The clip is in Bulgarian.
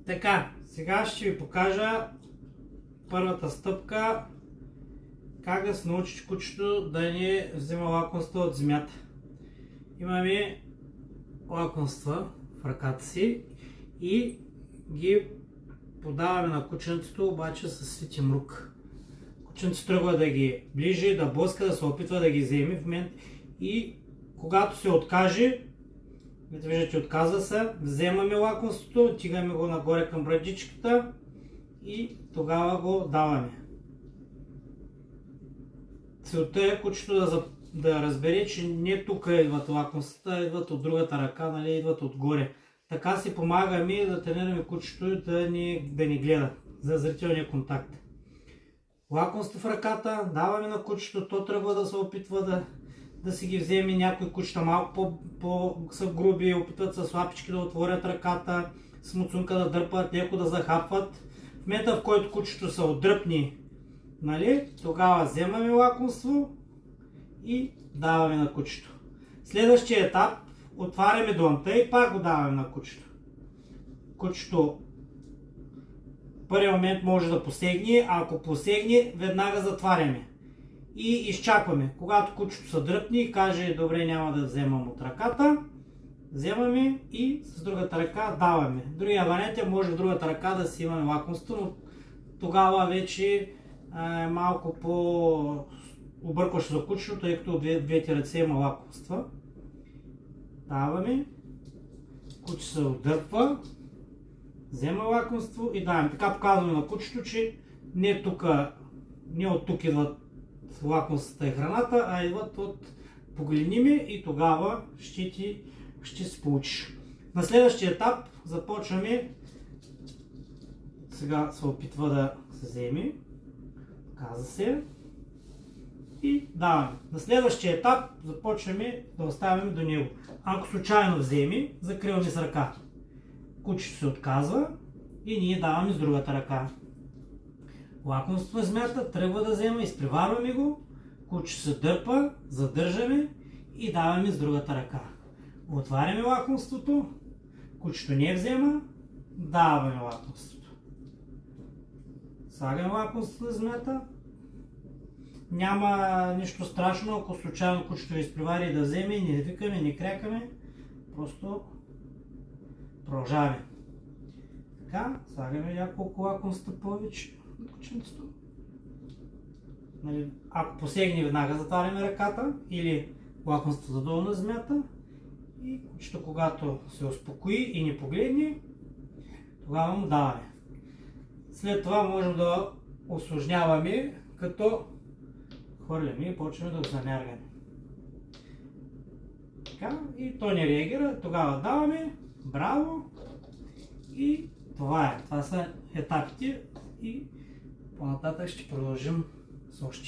Така, сега ще ви покажа първата стъпка, как да се научиш кучето да не взема лакомства от земята. Имаме лакомства в ръката си и ги подаваме на кученцето, обаче със свити мрук. Кученцето тръгва да ги ближи, да блъска, да се опитва да ги вземе в момент и когато се откаже, виждате, отказва се, вземаме лакомството, тигаме го нагоре към брадичката и тогава го даваме. Целта е кучето да разбере, че не тук идват лакомствата, идват от другата ръка, нали, идват отгоре. Така си помагаме да тренираме кучето да ни гледа за зрителния контакт. Лакомство в ръката, даваме на кучето, то тръгва да се опитва да си ги вземе. Някои кучета малко са груби, опитват с лапички да отворят ръката, с муцунка да дърпат, леко да захапват. В момента, в който кучето се отдръпни, нали, тогава вземаме лакомство и даваме на кучето. Следващия етап, отваряме длънта и пак го даваме на кучето. Кучето в първия момент може да посегне, а ако посегне, веднага затваряме. И изчакваме. Когато кучето се дръпне и каже, добре, няма да вземам от ръката, вземаме и с другата ръка даваме. Другия вариант е, може в другата ръка да си имаме лакомство, но тогава вече е малко по-объркващо за кучето, тъй като двете ръце има лакомства. Даваме, куче се отдърпва, взема лакомство и даваме. Така показваме на кучето, че не от тук идват лакомствата и храната, а идват от погледними и тогава ще се получиш. На следващия етап започваме, сега се опитва да се вземе, каза се, и даваме. На следващия етап започваме да оставяме до него. Ако случайно вземе, закриваме с ръка. Кучето се отказва и ние даваме с другата ръка. Лакомството на змията тръгва да взема, изпреварваме го, кучето се дърпа, задържаме и даваме с другата ръка. Отваряме лакомството, кучето не взема, даваме лакомството. Слагаме лакомството на змията. Няма нищо страшно, ако случайно кучето ви изпревари да вземе, не викаме, не крякаме, просто продължаваме. Така, слагаме няколко лакомства повече на кученцето. Нали, ако посегне, веднага затваряме ръката или лакомството долу на змията и кучето, когато се успокои и ни погледне, тогава му даваме. След това можем да усложняваме, като хвърляме и почваме да го заняргаме. Така, и той не реагира, тогава даваме, браво, и това е. Това са етапите и по-нататък ще продължим с още.